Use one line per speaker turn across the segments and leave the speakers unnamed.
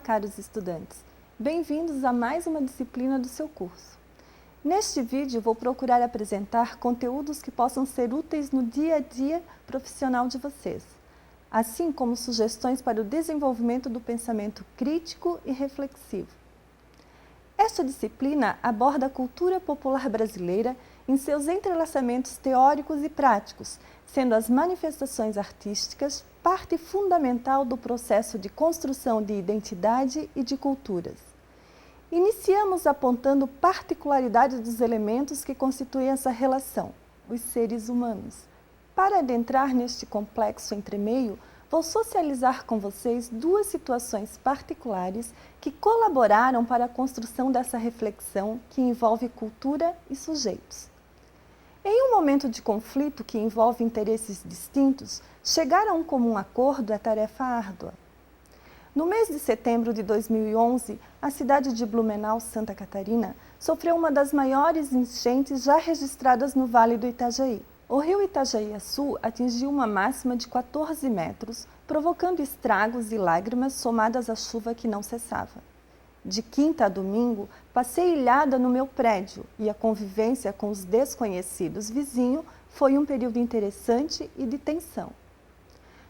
caros estudantes! Bem-vindos a mais uma disciplina do seu curso. Neste vídeo, vou procurar apresentar conteúdos que possam ser úteis no dia a dia profissional de vocês, assim como sugestões para o desenvolvimento do pensamento crítico e reflexivo. Esta disciplina aborda a cultura popular brasileira em seus entrelaçamentos teóricos e práticos, sendo as manifestações artísticas parte fundamental do processo de construção de identidade e de culturas. Iniciamos apontando particularidades dos elementos que constituem essa relação, os seres humanos. Para adentrar neste complexo entremeio, vou socializar com vocês duas situações particulares que colaboraram para a construção dessa reflexão que envolve cultura e sujeitos. Em um momento de conflito que envolve interesses distintos, chegar a um comum acordo é tarefa árdua. No mês de setembro de 2011, a cidade de Blumenau, Santa Catarina, sofreu uma das maiores enchentes já registradas no Vale do Itajaí. O rio Itajaí-Açu atingiu uma máxima de 14 metros, provocando estragos e lágrimas somadas à chuva que não cessava. De quinta a domingo, passei ilhada no meu prédio e a convivência com os desconhecidos vizinhos foi um período interessante e de tensão.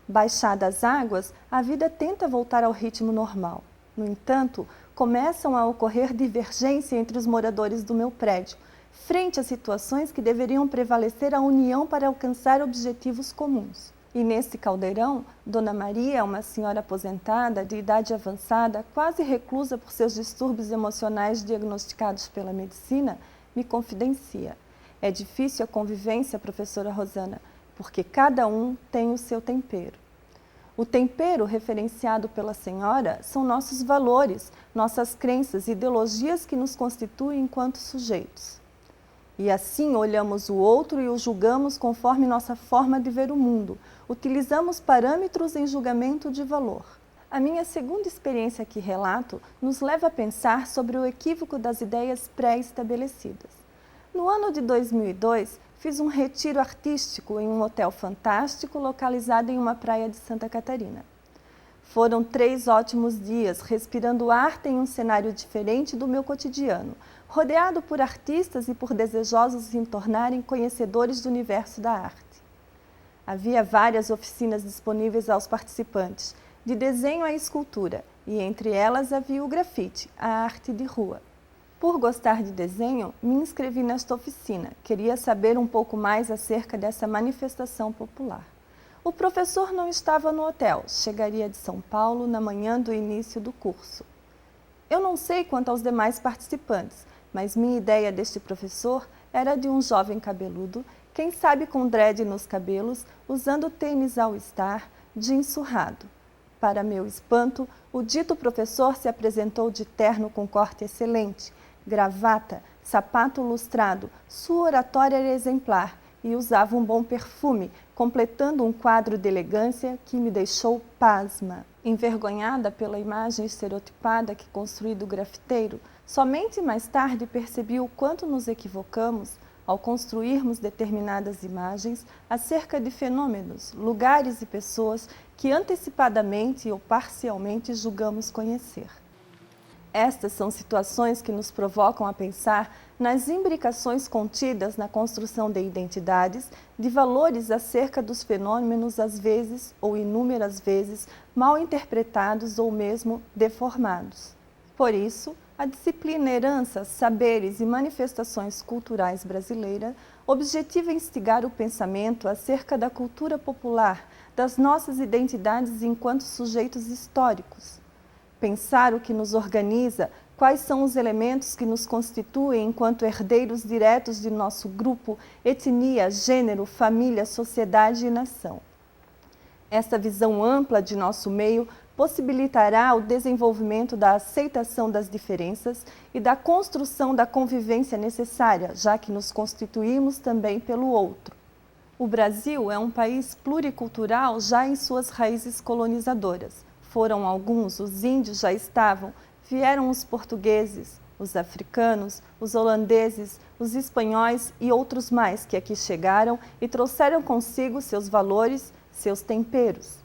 Baixadas as águas, a vida tenta voltar ao ritmo normal. No entanto, começam a ocorrer divergências entre os moradores do meu prédio, frente a situações que deveriam prevalecer a união para alcançar objetivos comuns. E nesse caldeirão, Dona Maria, uma senhora aposentada, de idade avançada, quase reclusa por seus distúrbios emocionais diagnosticados pela medicina, me confidencia. É difícil a convivência, professora Rosana, porque cada um tem o seu tempero. O tempero referenciado pela senhora são nossos valores, nossas crenças e ideologias que nos constituem enquanto sujeitos. E assim olhamos o outro e o julgamos conforme nossa forma de ver o mundo. Utilizamos parâmetros em julgamento de valor. A minha segunda experiência que relato nos leva a pensar sobre o equívoco das ideias pré-estabelecidas. No ano de 2002, fiz um retiro artístico em um hotel fantástico localizado em uma praia de Santa Catarina. Foram 3 ótimos dias, respirando arte em um cenário diferente do meu cotidiano, rodeado por artistas e por desejosos de se tornarem conhecedores do universo da arte. Havia várias oficinas disponíveis aos participantes, de desenho à escultura, e entre elas havia o grafite, a arte de rua. Por gostar de desenho, me inscrevi nesta oficina, queria saber um pouco mais acerca dessa manifestação popular. O professor não estava no hotel, chegaria de São Paulo na manhã do início do curso. Eu não sei quanto aos demais participantes, mas minha ideia deste professor era de um jovem cabeludo, quem sabe com dread nos cabelos, usando tênis All-Star, jeans surrado. Para meu espanto, o dito professor se apresentou de terno com corte excelente, gravata, sapato lustrado, sua oratória era exemplar e usava um bom perfume, completando um quadro de elegância que me deixou pasma. Envergonhada pela imagem estereotipada que construí do grafiteiro, somente mais tarde percebi o quanto nos equivocamos ao construirmos determinadas imagens acerca de fenômenos, lugares e pessoas que antecipadamente ou parcialmente julgamos conhecer. Estas são situações que nos provocam a pensar nas imbricações contidas na construção de identidades, de valores acerca dos fenômenos às vezes ou inúmeras vezes mal interpretados ou mesmo deformados. Por isso, a disciplina Heranças, Saberes e Manifestações Culturais Brasileiras objetiva instigar o pensamento acerca da cultura popular, das nossas identidades enquanto sujeitos históricos. Pensar o que nos organiza, quais são os elementos que nos constituem enquanto herdeiros diretos de nosso grupo, etnia, gênero, família, sociedade e nação. Esta visão ampla de nosso meio possibilitará o desenvolvimento da aceitação das diferenças e da construção da convivência necessária, já que nos constituímos também pelo outro. O Brasil é um país pluricultural já em suas raízes colonizadoras. Foram alguns, os índios já estavam, vieram os portugueses, os africanos, os holandeses, os espanhóis e outros mais que aqui chegaram e trouxeram consigo seus valores, seus temperos.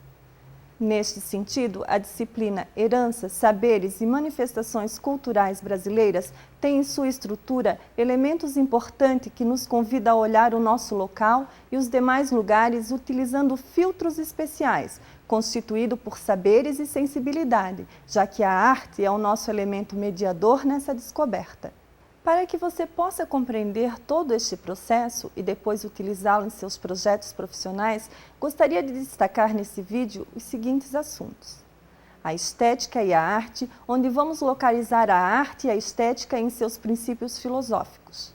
Neste sentido, a disciplina Heranças, Saberes e Manifestações Culturais Brasileiras tem em sua estrutura elementos importantes que nos convida a olhar o nosso local e os demais lugares utilizando filtros especiais, constituído por saberes e sensibilidade, já que a arte é o nosso elemento mediador nessa descoberta. Para que você possa compreender todo este processo e depois utilizá-lo em seus projetos profissionais, gostaria de destacar nesse vídeo os seguintes assuntos. A estética e a arte, onde vamos localizar a arte e a estética em seus princípios filosóficos.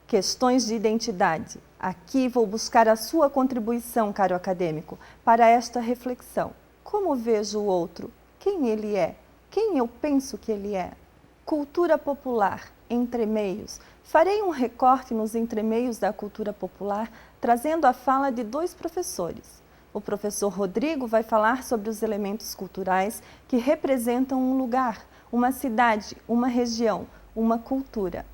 Questões de identidade. Aqui vou buscar a sua contribuição, caro acadêmico, para esta reflexão. Como vejo o outro? Quem ele é? Quem eu penso que ele é? Cultura popular. Entremeios. Farei um recorte nos entremeios da cultura popular, trazendo a fala de dois professores. O professor Rodrigo vai falar sobre os elementos culturais que representam um lugar, uma cidade, uma região, uma cultura.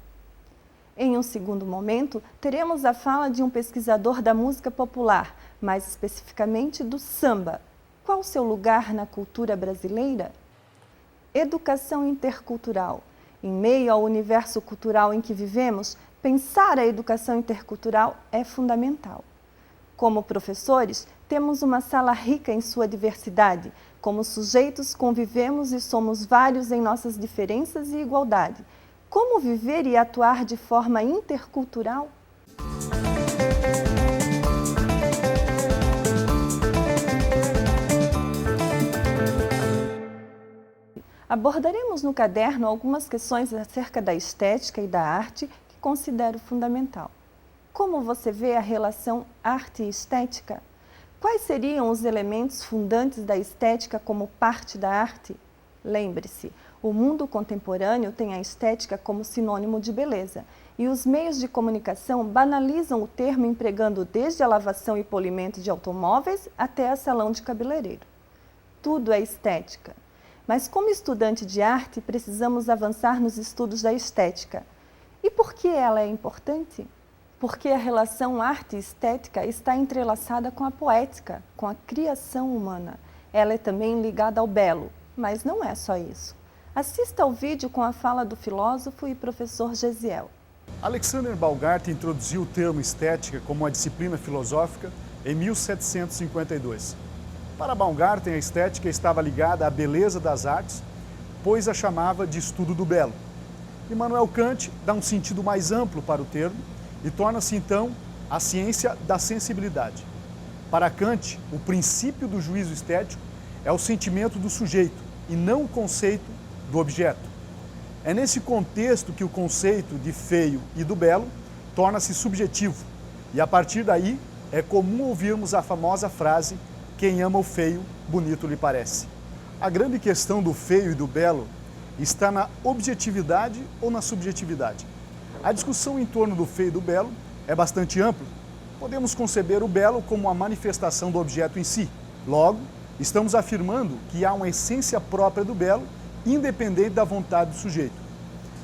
Em um segundo momento, teremos a fala de um pesquisador da música popular, mais especificamente do samba. Qual o seu lugar na cultura brasileira? Educação intercultural. Em meio ao universo cultural em que vivemos, pensar a educação intercultural é fundamental. Como professores, temos uma sala rica em sua diversidade. Como sujeitos, convivemos e somos vários em nossas diferenças e igualdade. Como viver e atuar de forma intercultural? Abordaremos no caderno algumas questões acerca da estética e da arte que considero fundamental. Como você vê a relação arte e estética? Quais seriam os elementos fundantes da estética como parte da arte? Lembre-se, o mundo contemporâneo tem a estética como sinônimo de beleza, e os meios de comunicação banalizam o termo empregando desde a lavação e polimento de automóveis até a salão de cabeleireiro. Tudo é estética. Mas como estudante de arte, precisamos avançar nos estudos da estética. E por que ela é importante? Porque a relação arte e estética está entrelaçada com a poética, com a criação humana. Ela é também ligada ao belo, mas não é só isso. Assista ao vídeo com a fala do filósofo e professor Gesiel.
Alexander Baumgarten introduziu o termo estética como uma disciplina filosófica em 1752. Para Baumgarten, a estética estava ligada à beleza das artes, pois a chamava de estudo do belo. Immanuel Kant dá um sentido mais amplo para o termo e torna-se, então, a ciência da sensibilidade. Para Kant, o princípio do juízo estético é o sentimento do sujeito e não o conceito do objeto. É nesse contexto que o conceito de feio e do belo torna-se subjetivo e, a partir daí, é comum ouvirmos a famosa frase "quem ama o feio, bonito lhe parece". A grande questão do feio e do belo está na objetividade ou na subjetividade. A discussão em torno do feio e do belo é bastante ampla. Podemos conceber o belo como a manifestação do objeto em si. Logo, estamos afirmando que há uma essência própria do belo, independente da vontade do sujeito.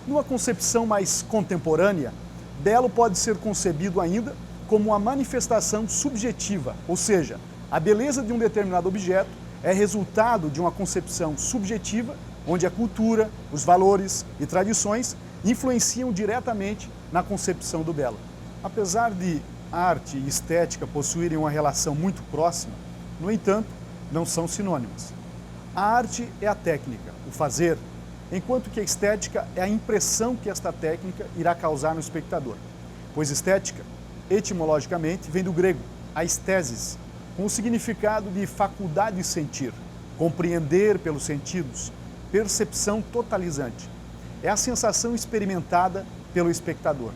Numa concepção mais contemporânea, belo pode ser concebido ainda como uma manifestação subjetiva, ou seja, a beleza de um determinado objeto é resultado de uma concepção subjetiva, onde a cultura, os valores e tradições influenciam diretamente na concepção do belo. Apesar de arte e estética possuírem uma relação muito próxima, no entanto, não são sinônimas. A arte é a técnica, o fazer, enquanto que a estética é a impressão que esta técnica irá causar no espectador. Pois estética, etimologicamente, vem do grego, aesthesis, com o significado de faculdade de sentir, compreender pelos sentidos, percepção totalizante. É a sensação experimentada pelo espectador.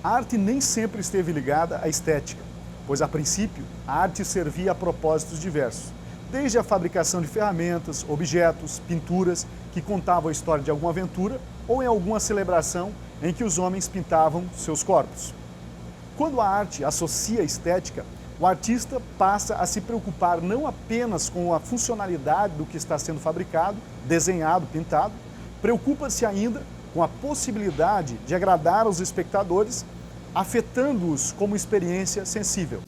A arte nem sempre esteve ligada à estética, pois a princípio a arte servia a propósitos diversos, desde a fabricação de ferramentas, objetos, pinturas que contavam a história de alguma aventura ou em alguma celebração em que os homens pintavam seus corpos. Quando a arte associa a estética, o artista passa a se preocupar não apenas com a funcionalidade do que está sendo fabricado, desenhado, pintado, preocupa-se ainda com a possibilidade de agradar aos espectadores, afetando-os como experiência sensível.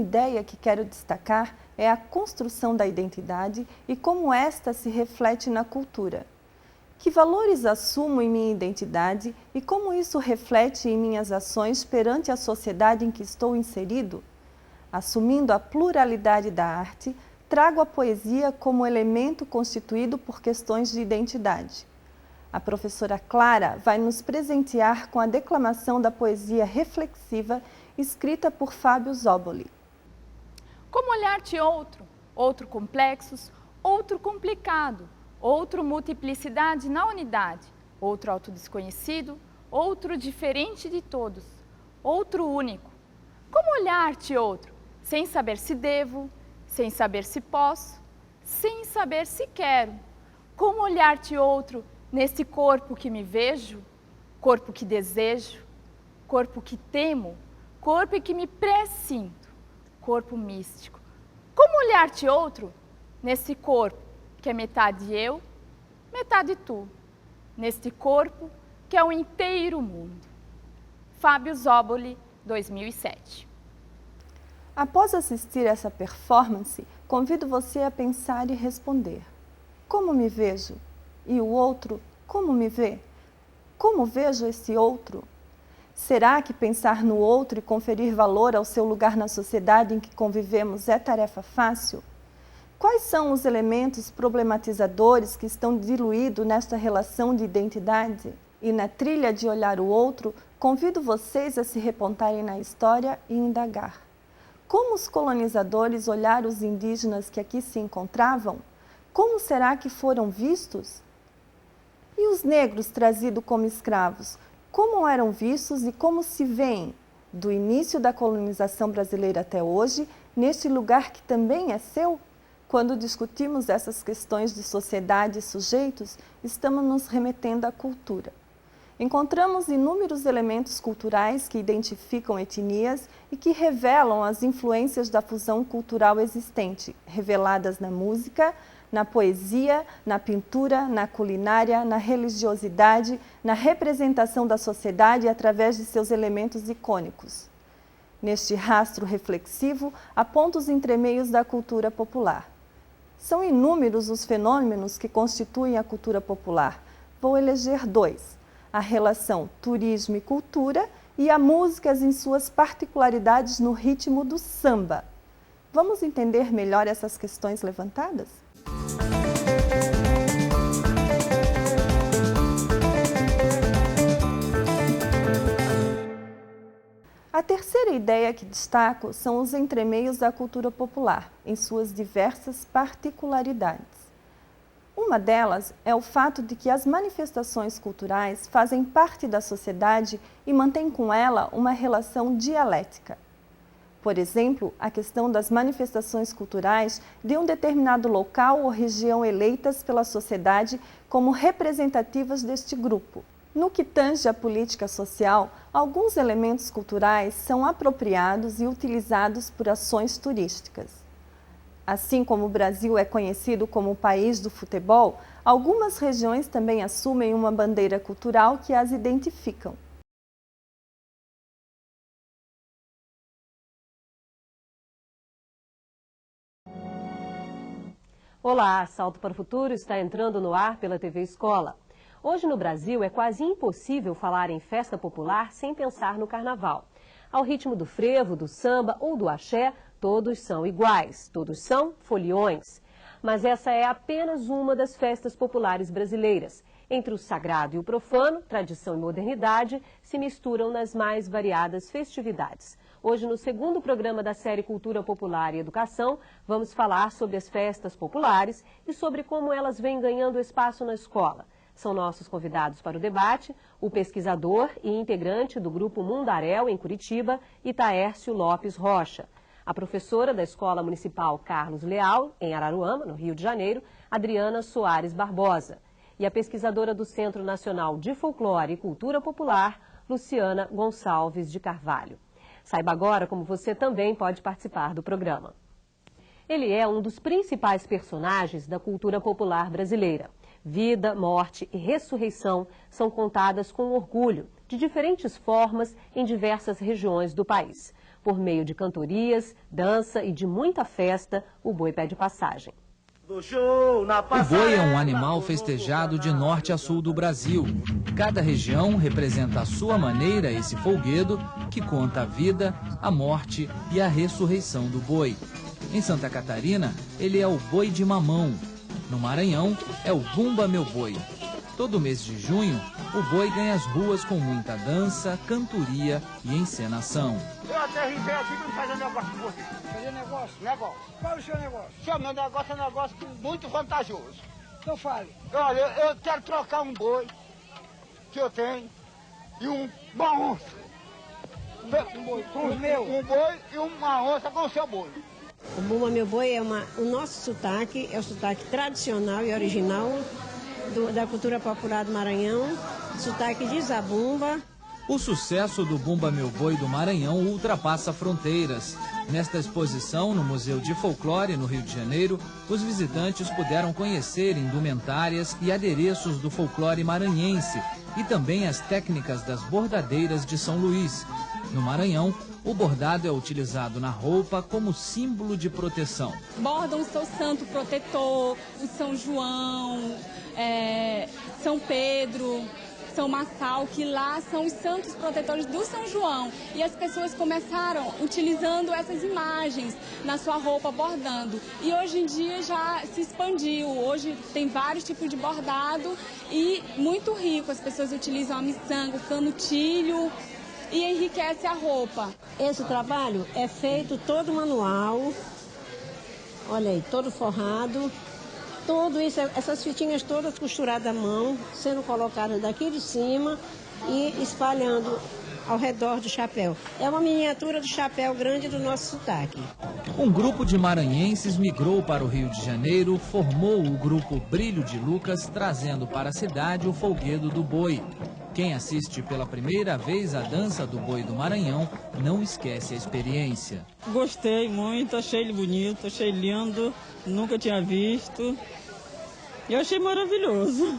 ideia que quero destacar é a construção da identidade e como esta se reflete na cultura. Que valores assumo em minha identidade e como isso reflete em minhas ações perante a sociedade em que estou inserido? Assumindo a pluralidade da arte, trago a poesia como elemento constituído por questões de identidade. A professora Clara vai nos presentear com a declamação da poesia reflexiva escrita por Fábio Zóboli.
Como olhar-te outro, outro complexos, outro complicado, outro multiplicidade na unidade, outro autodesconhecido, outro diferente de todos, outro único. Como olhar-te outro, sem saber se devo, sem saber se posso, sem saber se quero? Como olhar-te outro nesse corpo que me vejo, corpo que desejo, corpo que temo, corpo em que me pressinto, corpo místico? Como olhar-te outro nesse corpo que é metade eu, metade tu, neste corpo que é o inteiro mundo? Fábio Zóboli, 2007.
Após assistir essa performance, convido você a pensar e responder. Como me vejo? E o outro, como me vê? Como vejo esse outro? Será que pensar no outro e conferir valor ao seu lugar na sociedade em que convivemos é tarefa fácil? Quais são os elementos problematizadores que estão diluídos nesta relação de identidade? E na trilha de olhar o outro, convido vocês a se repontarem na história e indagar. Como os colonizadores olharam os indígenas que aqui se encontravam? Como será que foram vistos? E os negros trazidos como escravos, como eram vistos e como se veem, do início da colonização brasileira até hoje, neste lugar que também é seu? Quando discutimos essas questões de sociedade e sujeitos, estamos nos remetendo à cultura. Encontramos inúmeros elementos culturais que identificam etnias e que revelam as influências da fusão cultural existente, reveladas na música, na poesia, na pintura, na culinária, na religiosidade, na representação da sociedade através de seus elementos icônicos. Neste rastro reflexivo, há pontos entremeios da cultura popular. São inúmeros os fenômenos que constituem a cultura popular. Vou eleger 2. A relação turismo e cultura e a música em suas particularidades no ritmo do samba. Vamos entender melhor essas questões levantadas? A terceira ideia que destaco são os entremeios da cultura popular, em suas diversas particularidades. Uma delas é o fato de que as manifestações culturais fazem parte da sociedade e mantêm com ela uma relação dialética. Por exemplo, a questão das manifestações culturais de um determinado local ou região eleitas pela sociedade como representativas deste grupo. No que tange à política social, alguns elementos culturais são apropriados e utilizados por ações turísticas. Assim como o Brasil é conhecido como o país do futebol, algumas regiões também assumem uma bandeira cultural que as identificam.
Olá, Salto para o Futuro está entrando no ar pela TV Escola. Hoje no Brasil é quase impossível falar em festa popular sem pensar no carnaval. Ao ritmo do frevo, do samba ou do axé, todos são iguais, todos são foliões. Mas essa é apenas uma das festas populares brasileiras. Entre o sagrado e o profano, tradição e modernidade se misturam nas mais variadas festividades. Hoje, no segundo programa da série Cultura Popular e Educação, vamos falar sobre as festas populares e sobre como elas vêm ganhando espaço na escola. São nossos convidados para o debate o pesquisador e integrante do Grupo Mundaréu, em Curitiba, Itaércio Lopes Rocha. A professora da Escola Municipal Carlos Leal, em Araruama, no Rio de Janeiro, Adriana Soares Barbosa. E a pesquisadora do Centro Nacional de Folclore e Cultura Popular, Luciana Gonçalves de Carvalho. Saiba agora como você também pode participar do programa. Ele é um dos principais personagens da cultura popular brasileira. Vida, morte e ressurreição são contadas com orgulho, de diferentes formas, em diversas regiões do país. Por meio de cantorias, dança e de muita festa, o boi pede passagem.
O boi é um animal festejado de norte a sul do Brasil. Cada região representa à sua maneira esse folguedo que conta a vida, a morte e a ressurreição do boi. Em Santa Catarina, ele é o boi de mamão. No Maranhão, é o Bumba Meu Boi. Todo mês de junho, o boi ganha as ruas com muita dança, cantoria e encenação.
Eu até rimei aqui para fazer negócio com você. Fazer negócio? Negócio. Qual é o seu negócio? Meu negócio é um negócio muito vantajoso. Então fale. Olha, eu quero trocar um boi que eu tenho e uma onça. Um boi com o meu? Um boi e uma onça com o seu boi.
O Bumba Meu Boi é o nosso sotaque, é o sotaque tradicional e original da cultura popular do Maranhão, sotaque de Zabumba.
O sucesso do Bumba Meu Boi do Maranhão ultrapassa fronteiras. Nesta exposição, no Museu de Folclore, no Rio de Janeiro, os visitantes puderam conhecer indumentárias e adereços do folclore maranhense e também as técnicas das bordadeiras de São Luís. No Maranhão, o bordado é utilizado na roupa como símbolo de proteção.
Bordam o seu santo protetor, o São João, São Pedro, São Massal, que lá são os santos protetores do São João. E as pessoas começaram utilizando essas imagens na sua roupa, bordando. E hoje em dia já se expandiu. Hoje tem vários tipos de bordado e muito rico. As pessoas utilizam a miçanga, o canutilho e enriquece a roupa.
Esse trabalho é feito todo manual, olha aí, todo forrado. Tudo isso, essas fitinhas todas costuradas à mão, sendo colocadas daqui de cima e espalhando ao redor do chapéu. É uma miniatura do chapéu grande do nosso sotaque.
Um grupo de maranhenses migrou para o Rio de Janeiro, formou o grupo Brilho de Lucas, trazendo para a cidade o folguedo do boi. Quem assiste pela primeira vez a dança do boi do Maranhão não esquece a experiência.
Gostei muito, achei ele bonito, achei lindo, nunca tinha visto e achei maravilhoso.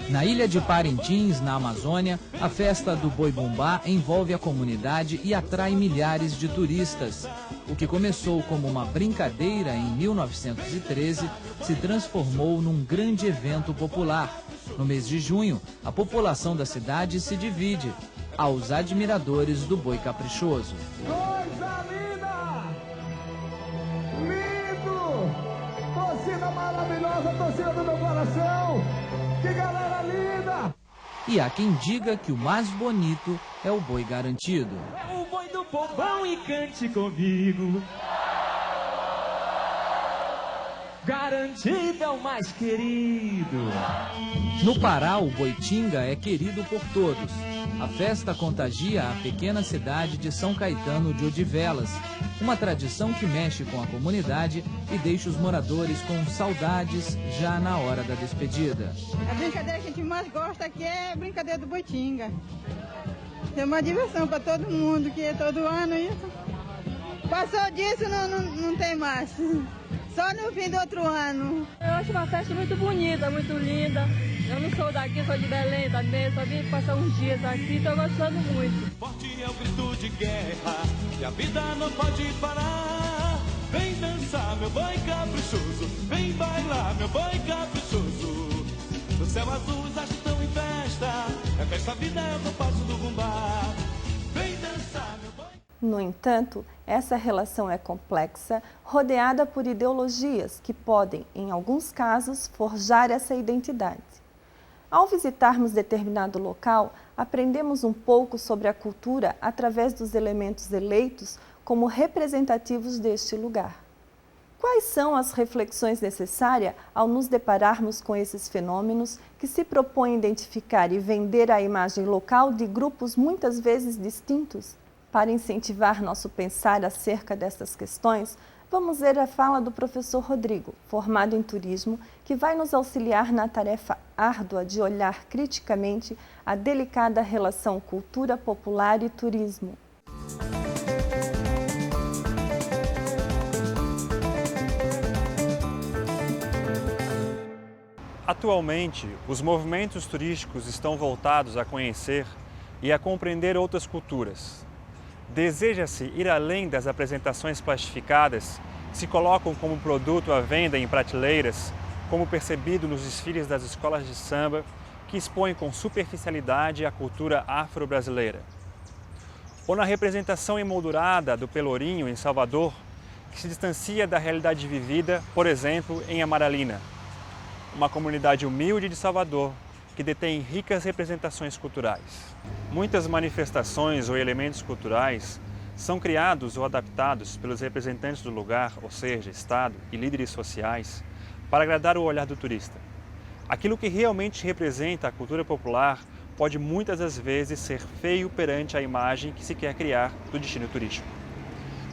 Na ilha de Parintins, na Amazônia, a festa do Boi Bumbá envolve a comunidade e atrai milhares de turistas. O que começou como uma brincadeira em 1913 se transformou num grande evento popular. No mês de junho, a população da cidade se divide aos admiradores do boi caprichoso.
Coisa linda! Lindo! Torcida maravilhosa, torcida do meu coração! Que galera linda!
E há quem diga que o mais bonito é o boi garantido.
É o boi do povão e cante comigo. Garantido é o mais querido.
No Pará, o Boitinga é querido por todos. A festa contagia a pequena cidade de São Caetano de Odivelas, uma tradição que mexe com a comunidade e deixa os moradores com saudades já na hora da despedida.
A brincadeira que a gente mais gosta aqui é a brincadeira do Boitinga. É uma diversão para todo mundo, que é todo ano isso. Passou disso, não tem mais. Só no fim do outro ano.
Eu acho uma festa muito bonita, muito linda. Eu não sou daqui, sou de Belém também, só vim passar uns dias aqui, estou gostando muito.
Forte é o grito de guerra, e a vida não pode parar. Vem dançar, meu boi caprichoso, vem bailar, meu boi caprichoso. No céu azul os astros estão em festa, é festa, a vida é o compasso do bumbá. Vem dançar, meu boi...
No entanto, essa relação é complexa, rodeada por ideologias que podem, em alguns casos, forjar essa identidade. Ao visitarmos determinado local, aprendemos um pouco sobre a cultura através dos elementos eleitos como representativos deste lugar. Quais são as reflexões necessárias ao nos depararmos com esses fenômenos que se propõem identificar e vender a imagem local de grupos muitas vezes distintos? Para incentivar nosso pensar acerca dessas questões, vamos ver a fala do professor Rodrigo, formado em turismo, que vai nos auxiliar na tarefa árdua de olhar criticamente a delicada relação cultura popular e turismo.
Atualmente, os movimentos turísticos estão voltados a conhecer e a compreender outras culturas. Deseja-se ir além das apresentações plastificadas que se colocam como produto à venda em prateleiras, como percebido nos desfiles das escolas de samba, que expõem com superficialidade a cultura afro-brasileira. Ou na representação emoldurada do Pelourinho, em Salvador, que se distancia da realidade vivida, por exemplo, em Amaralina, uma comunidade humilde de Salvador, que detém ricas representações culturais. Muitas manifestações ou elementos culturais são criados ou adaptados pelos representantes do lugar, ou seja, Estado e líderes sociais, para agradar o olhar do turista. Aquilo que realmente representa a cultura popular pode muitas das vezes ser feio perante a imagem que se quer criar do destino turístico.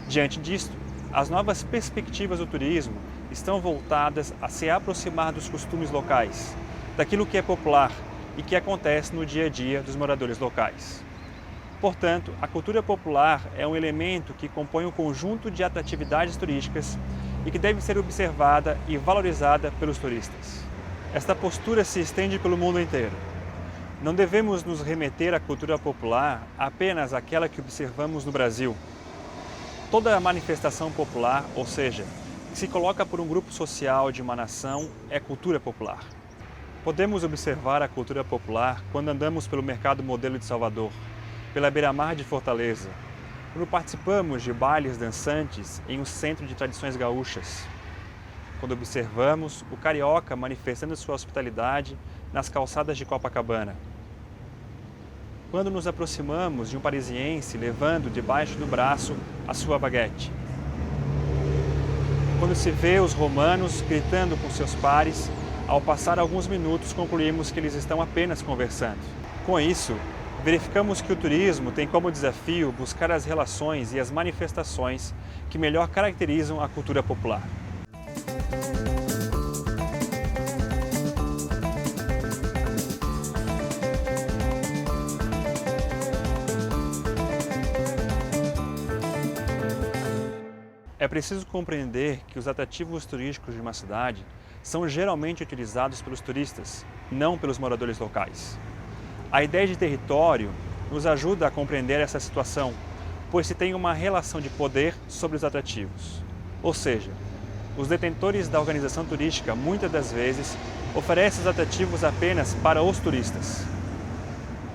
Diante disto, as novas perspectivas do turismo estão voltadas a se aproximar dos costumes locais, daquilo que é popular e que acontece no dia a dia dos moradores locais. Portanto, a cultura popular é um elemento que compõe um conjunto de atratividades turísticas e que deve ser observada e valorizada pelos turistas. Esta postura se estende pelo mundo inteiro. Não devemos nos remeter à cultura popular apenas àquela que observamos no Brasil. Toda manifestação popular, ou seja, que se coloca por um grupo social de uma nação, é cultura popular. Podemos observar a cultura popular quando andamos pelo Mercado Modelo de Salvador, pela beira-mar de Fortaleza, quando participamos de bailes dançantes em um centro de tradições gaúchas, quando observamos o carioca manifestando sua hospitalidade nas calçadas de Copacabana, quando nos aproximamos de um parisiense levando debaixo do braço a sua baguete, quando se vê os romanos gritando com seus pares. Ao passar alguns minutos, concluímos que eles estão apenas conversando. Com isso, verificamos que o turismo tem como desafio buscar as relações e as manifestações que melhor caracterizam a cultura popular. É preciso compreender que os atrativos turísticos de uma cidade são geralmente utilizados pelos turistas, não pelos moradores locais. A ideia de território nos ajuda a compreender essa situação, pois se tem uma relação de poder sobre os atrativos. Ou seja, os detentores da organização turística muitas das vezes oferecem os atrativos apenas para os turistas.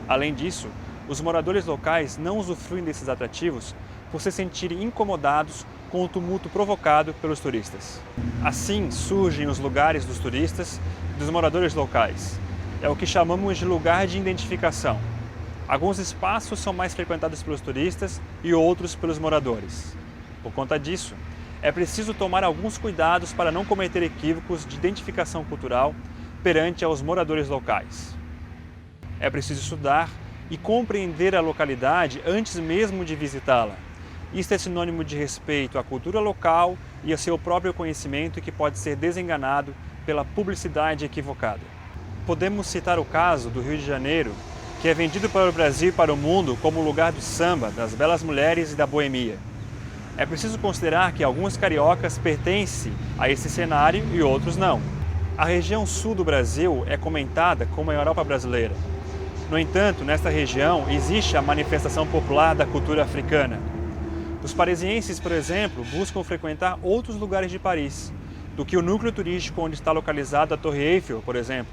Além disso, os moradores locais não usufruem desses atrativos por se sentirem incomodados com o tumulto provocado pelos turistas. Assim surgem os lugares dos turistas e dos moradores locais. É o que chamamos de lugar de identificação. Alguns espaços são mais frequentados pelos turistas e outros pelos moradores. Por conta disso, é preciso tomar alguns cuidados para não cometer equívocos de identificação cultural perante aos moradores locais. É preciso estudar e compreender a localidade antes mesmo de visitá-la. Isto é sinônimo de respeito à cultura local e ao seu próprio conhecimento, que pode ser desenganado pela publicidade equivocada. Podemos citar o caso do Rio de Janeiro, que é vendido para o Brasil e para o mundo como lugar do samba, das belas mulheres e da boemia. É preciso considerar que alguns cariocas pertencem a esse cenário e outros não. A região sul do Brasil é comentada como a Europa brasileira. No entanto, nesta região existe a manifestação popular da cultura africana. Os parisienses, por exemplo, buscam frequentar outros lugares de Paris do que o núcleo turístico onde está localizada a Torre Eiffel, por exemplo,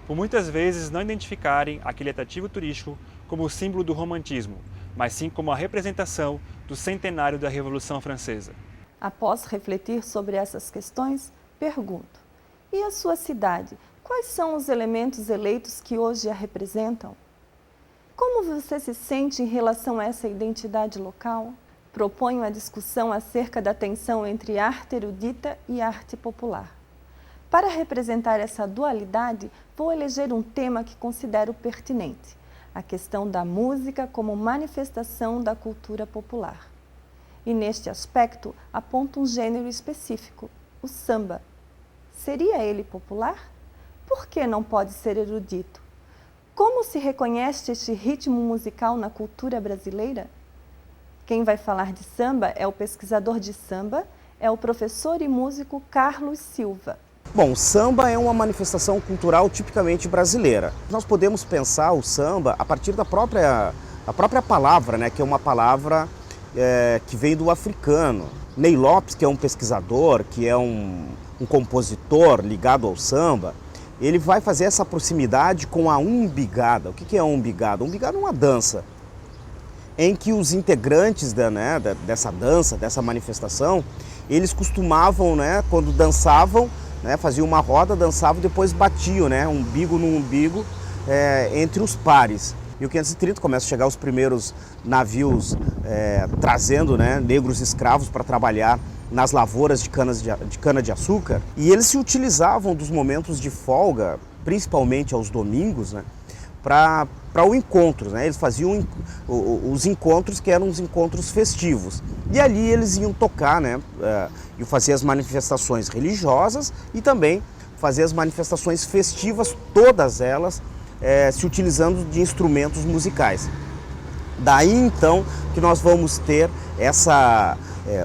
por muitas vezes não identificarem aquele atrativo turístico como o símbolo do romantismo, mas sim como a representação do centenário da Revolução Francesa.
Após refletir sobre essas questões, pergunto: e a sua cidade? Quais são os elementos eleitos que hoje a representam? Como você se sente em relação a essa identidade local? Proponho a discussão acerca da tensão entre arte erudita e arte popular. Para representar essa dualidade, vou eleger um tema que considero pertinente: a questão da música como manifestação da cultura popular. E neste aspecto, aponto um gênero específico, o samba. Seria ele popular? Por que não pode ser erudito? Como se reconhece este ritmo musical na cultura brasileira? Quem vai falar de samba é o pesquisador de samba, é o professor e músico Carlos Silva.
Bom, o samba é uma manifestação cultural tipicamente brasileira. Nós podemos pensar o samba a partir da própria palavra, né, que é uma palavra que vem do africano. Ney Lopes, que é um pesquisador, que é um compositor ligado ao samba, ele vai fazer essa proximidade com a umbigada. O que é a umbigada? A umbigada é uma dança em que os integrantes dessa dança, dessa manifestação, eles costumavam, quando dançavam, faziam uma roda, dançavam, depois batiam, umbigo no umbigo, entre os pares. Em 1530 começam a chegar os primeiros navios trazendo negros escravos para trabalhar nas lavouras de cana-de-açúcar, e eles se utilizavam dos momentos de folga, principalmente aos domingos, para o encontro. Eles faziam os encontros que eram os encontros festivos. E ali eles iam tocar, e fazer as manifestações religiosas e também fazer as manifestações festivas, todas elas se utilizando de instrumentos musicais. Daí então que nós vamos ter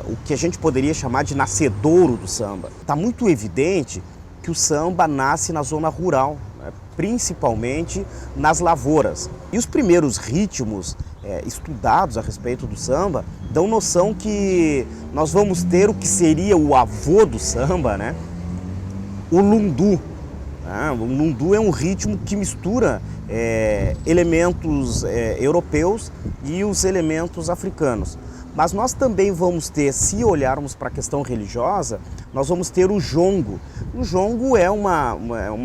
o que a gente poderia chamar de nascedouro do samba. Está muito evidente que o samba nasce na zona rural, principalmente nas lavouras. E os primeiros ritmos estudados a respeito do samba dão noção que nós vamos ter o que seria o avô do samba, o lundu. O lundu é um ritmo que mistura elementos europeus e os elementos africanos. Mas nós também vamos ter, se olharmos para a questão religiosa, nós vamos ter o jongo. O jongo é uma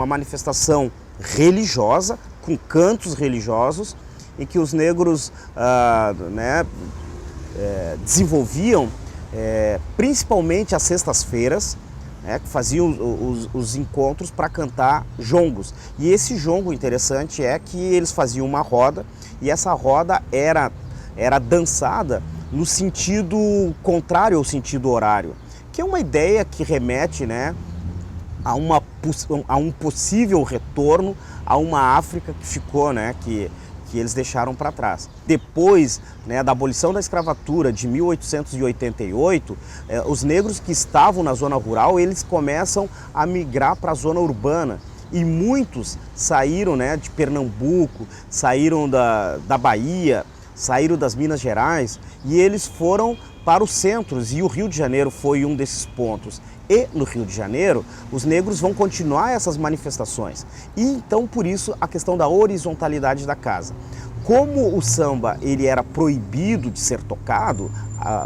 manifestação religiosa, com cantos religiosos, em que os negros desenvolviam principalmente às sextas-feiras, que faziam os encontros para cantar jongos. E esse jongo interessante é que eles faziam uma roda, e essa roda era dançada no sentido contrário ao sentido horário, que é uma ideia que remete a um possível retorno a uma África que ficou, que eles deixaram para trás. Depois da abolição da escravatura de 1888, os negros que estavam na zona rural, eles começam a migrar para a zona urbana. E muitos saíram de Pernambuco, saíram da Bahia, saíram das Minas Gerais, e eles foram para os centros, e o Rio de Janeiro foi um desses pontos. E no Rio de Janeiro, os negros vão continuar essas manifestações. E então, por isso, a questão da horizontalidade da casa. Como o samba ele era proibido de ser tocado,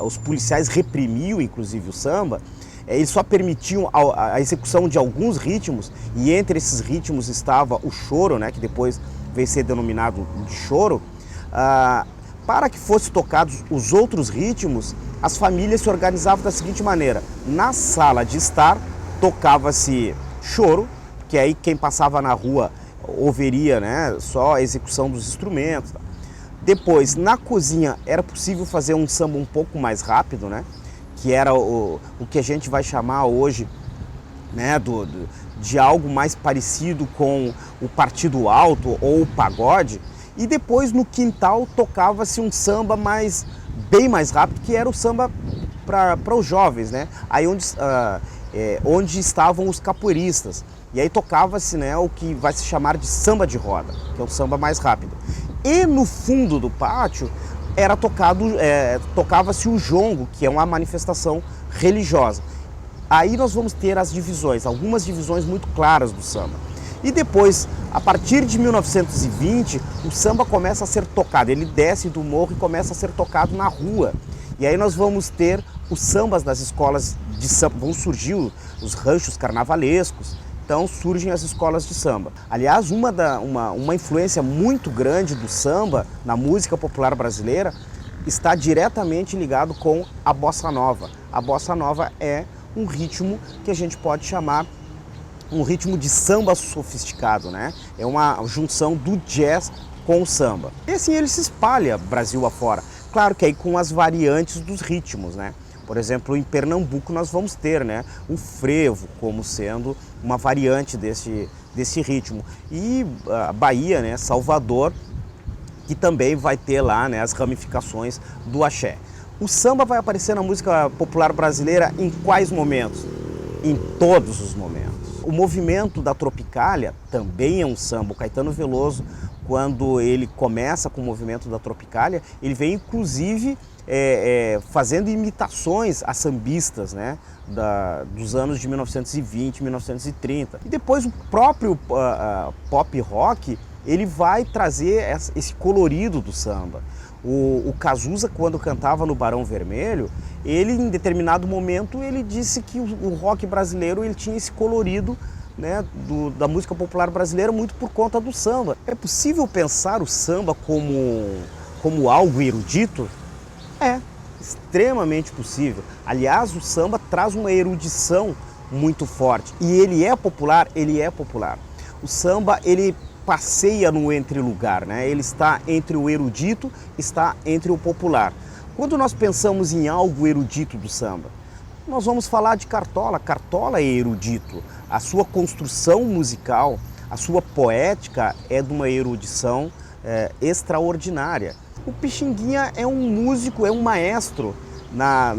os policiais reprimiam inclusive o samba, eles só permitiam a execução de alguns ritmos, e entre esses ritmos estava o choro, que depois veio ser denominado de choro. Para que fossem tocados os outros ritmos, as famílias se organizavam da seguinte maneira: na sala de estar tocava-se choro, que aí quem passava na rua ouviria só a execução dos instrumentos. Depois, na cozinha, era possível fazer um samba um pouco mais rápido, que era o que a gente vai chamar hoje de algo mais parecido com o partido alto ou o pagode. E depois no quintal tocava-se um samba bem mais rápido, que era o samba para os jovens, aí onde estavam os capoeiristas. E aí tocava-se o que vai se chamar de samba de roda, que é o samba mais rápido. E no fundo do pátio tocava-se o jongo, que é uma manifestação religiosa. Aí nós vamos ter as divisões, algumas divisões muito claras do samba. E depois, a partir de 1920, o samba começa a ser tocado, ele desce do morro e começa a ser tocado na rua. E aí nós vamos ter os sambas das escolas de samba, vão surgir os ranchos carnavalescos, então surgem as escolas de samba. Aliás, uma influência muito grande do samba na música popular brasileira está diretamente ligado com a bossa nova. A bossa nova é um ritmo que a gente pode chamar um ritmo de samba sofisticado, É uma junção do jazz com o samba. E assim ele se espalha Brasil afora. Claro que aí com as variantes dos ritmos, Por exemplo, em Pernambuco nós vamos ter, o frevo como sendo uma variante desse ritmo. E a Bahia, Salvador, que também vai ter lá, as ramificações do axé. O samba vai aparecer na música popular brasileira em quais momentos? em todos os momentos. O movimento da Tropicália também é um samba. O Caetano Veloso, quando ele começa com o movimento da Tropicália, ele vem inclusive fazendo imitações a sambistas, né, dos anos de 1920, 1930. E depois o próprio pop rock, ele vai trazer esse colorido do samba. O Cazuza, quando cantava no Barão Vermelho, ele em determinado momento ele disse que o rock brasileiro ele tinha esse colorido, né, da música popular brasileira muito por conta do samba. É possível pensar o samba como algo erudito? É, extremamente possível. Aliás, o samba traz uma erudição muito forte e ele é popular, O samba, ele passeia no entrelugar, né? Ele está entre o erudito, está entre o popular. Quando nós pensamos em algo erudito do samba, nós vamos falar de Cartola. Cartola é erudito. A sua construção musical, a sua poética é de uma erudição extraordinária. O Pixinguinha é um músico, é um maestro na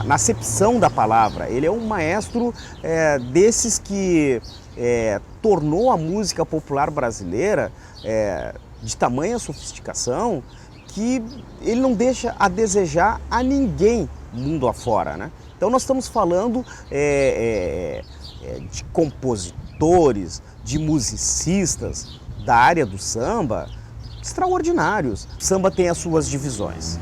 acepção da palavra. Ele é um maestro desses que tornou a música popular brasileira de tamanha sofisticação que ele não deixa a desejar a ninguém mundo afora, né? Então nós estamos falando de compositores, de musicistas da área do samba extraordinários. O samba tem as suas divisões.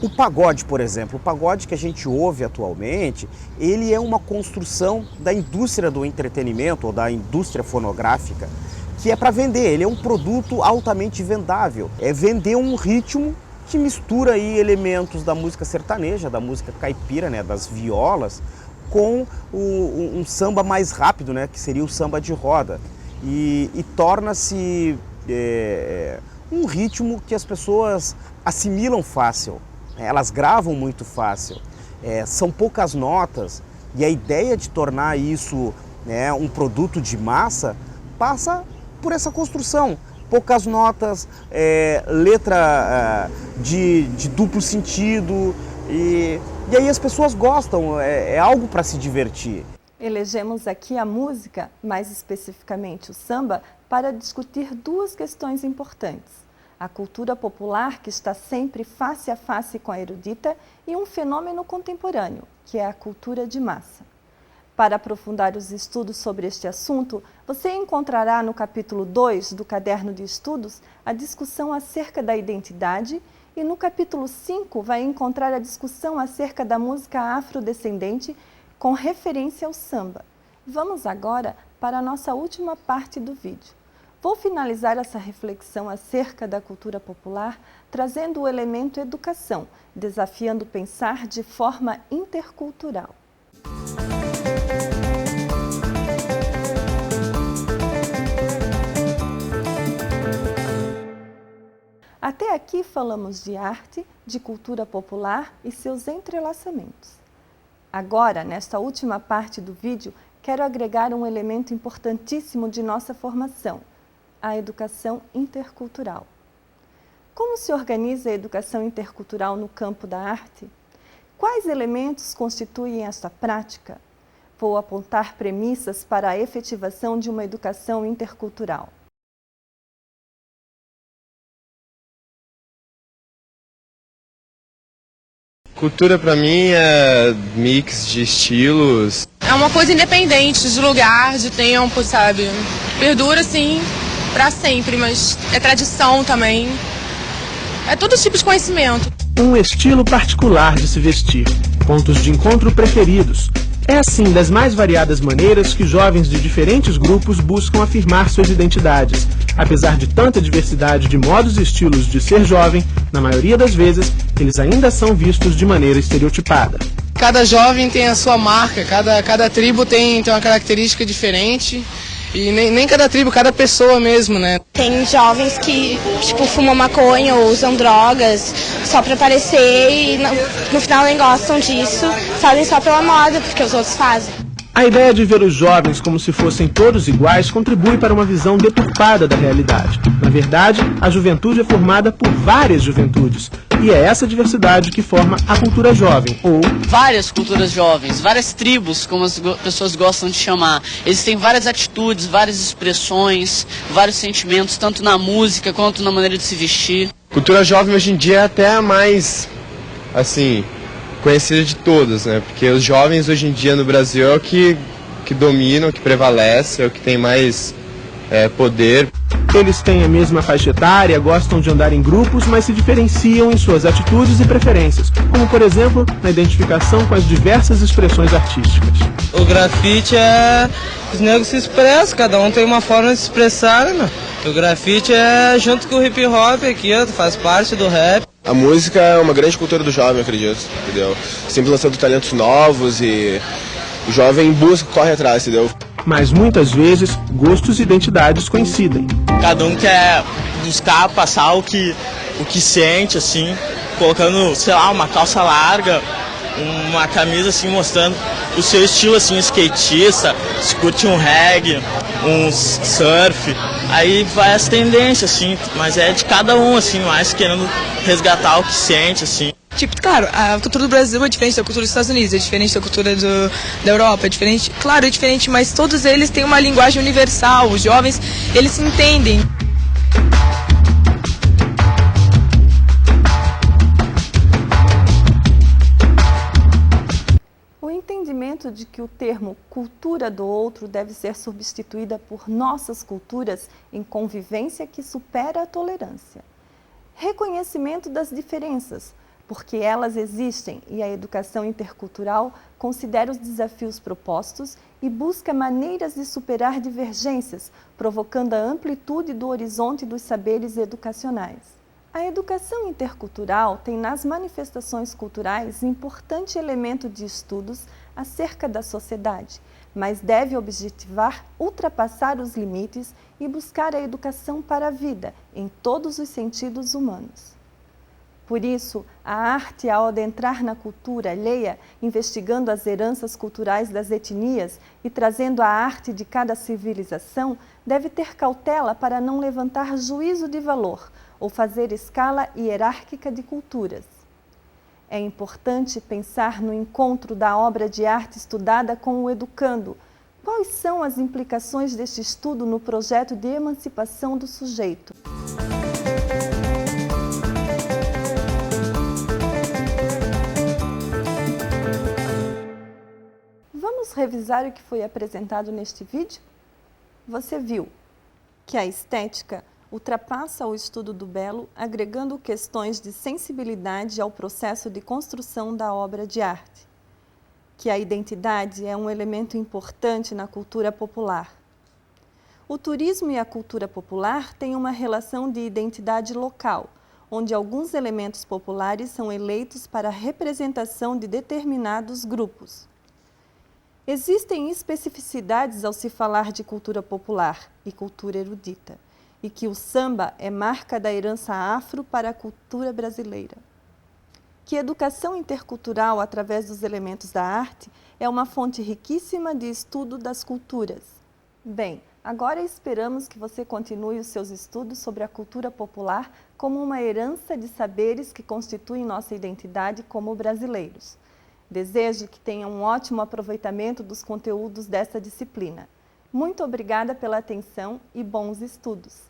O pagode, por exemplo, o pagode que a gente ouve atualmente, ele é uma construção da indústria do entretenimento ou da indústria fonográfica, que é para vender. Ele é um produto altamente vendável. É vender um ritmo que mistura aí elementos da música sertaneja, da música caipira, né, das violas, com um samba mais rápido, né, que seria o samba de roda. E torna-se um ritmo que as pessoas assimilam fácil. Elas gravam muito fácil, são poucas notas e a ideia de tornar isso um produto de massa passa por essa construção. Poucas notas, letra de duplo sentido e aí as pessoas gostam, é algo para se divertir.
Elegemos aqui a música, mais especificamente o samba, para discutir duas questões importantes. A cultura popular, que está sempre face a face com a erudita, e um fenômeno contemporâneo, que é a cultura de massa. Para aprofundar os estudos sobre este assunto, você encontrará no capítulo 2 do Caderno de Estudos a discussão acerca da identidade e no capítulo 5 vai encontrar a discussão acerca da música afrodescendente com referência ao samba. Vamos agora para a nossa última parte do vídeo. Vou finalizar essa reflexão acerca da cultura popular trazendo o elemento educação, desafiando pensar de forma intercultural. Até aqui falamos de arte, de cultura popular e seus entrelaçamentos. Agora, nesta última parte do vídeo, quero agregar um elemento importantíssimo de nossa formação, a educação intercultural. Como se organiza a educação intercultural no campo da arte? Quais elementos constituem esta prática? Vou apontar premissas para a efetivação de uma educação intercultural.
Cultura para mim é mix de estilos.
É uma coisa independente de lugar, de tempo, sabe? Perdura, sim, para sempre, mas é tradição também. É todo tipo de conhecimento.
Um estilo particular de se vestir, pontos de encontro preferidos. É assim das mais variadas maneiras que jovens de diferentes grupos buscam afirmar suas identidades. Apesar de tanta diversidade de modos e estilos de ser jovem, na maioria das vezes, eles ainda são vistos de maneira estereotipada.
Cada jovem tem a sua marca, cada tribo tem uma característica diferente. E nem cada tribo, cada pessoa mesmo, né?
Tem jovens que, fumam maconha ou usam drogas só pra aparecer e no final nem gostam disso, fazem só pela moda, porque os outros fazem.
A ideia de ver os jovens como se fossem todos iguais contribui para uma visão deturpada da realidade. Na verdade, a juventude é formada por várias juventudes, E é essa diversidade que forma a cultura jovem, ou...
Várias culturas jovens, várias tribos, como as pessoas gostam de chamar. Eles têm várias atitudes, várias expressões, vários sentimentos, tanto na música quanto na maneira de se vestir.
Cultura jovem hoje em dia é até a mais, assim, conhecida de todas, né? Porque os jovens hoje em dia no Brasil é o que dominam, o que prevalece, é o que tem mais poder.
Eles têm a mesma faixa etária, gostam de andar em grupos, mas se diferenciam em suas atitudes e preferências, como por exemplo, na identificação com as diversas expressões artísticas.
O grafite os negros se expressam, cada um tem uma forma de se expressar, né? O grafite é junto com o hip hop aqui, faz parte do rap.
A música é uma grande cultura do jovem, acredito, entendeu? Sempre lançando talentos novos e o jovem busca, corre atrás, entendeu?
Mas muitas vezes, gostos e identidades coincidem.
Cada um quer buscar passar o que sente, assim, colocando, sei lá, uma calça larga, uma camisa assim, mostrando o seu estilo, assim, skatista, se curte um reggae, um surf, aí vai as tendências, assim, mas é de cada um, assim, mais querendo resgatar o que sente, assim.
Tipo, claro, a cultura do Brasil é diferente da cultura dos Estados Unidos, é diferente da cultura da Europa, é diferente, claro, é diferente, mas todos eles têm uma linguagem universal, os jovens, eles se entendem.
O entendimento de que o termo cultura do outro deve ser substituída por nossas culturas em convivência que supera a tolerância. Reconhecimento das diferenças, porque elas existem e a educação intercultural considera os desafios propostos e busca maneiras de superar divergências, provocando a amplitude do horizonte dos saberes educacionais. A educação intercultural tem nas manifestações culturais importante elemento de estudos acerca da sociedade, mas deve objetivar ultrapassar os limites e buscar a educação para a vida, em todos os sentidos humanos. Por isso, a arte, ao adentrar na cultura alheia, investigando as heranças culturais das etnias e trazendo a arte de cada civilização, deve ter cautela para não levantar juízo de valor ou fazer escala hierárquica de culturas. É importante pensar no encontro da obra de arte estudada com o educando. Quais são as implicações deste estudo no projeto de emancipação do sujeito? Vamos revisar o que foi apresentado neste vídeo? Você viu que a estética ultrapassa o estudo do belo, agregando questões de sensibilidade ao processo de construção da obra de arte. Que a identidade é um elemento importante na cultura popular. O turismo e a cultura popular têm uma relação de identidade local, onde alguns elementos populares são eleitos para a representação de determinados grupos. Existem especificidades ao se falar de cultura popular e cultura erudita, e que o samba é marca da herança afro para a cultura brasileira. Que a educação intercultural, através dos elementos da arte, é uma fonte riquíssima de estudo das culturas. Bem, agora esperamos que você continue os seus estudos sobre a cultura popular como uma herança de saberes que constituem nossa identidade como brasileiros. Desejo que tenham um ótimo aproveitamento dos conteúdos dessa disciplina. Muito obrigada pela atenção e bons estudos!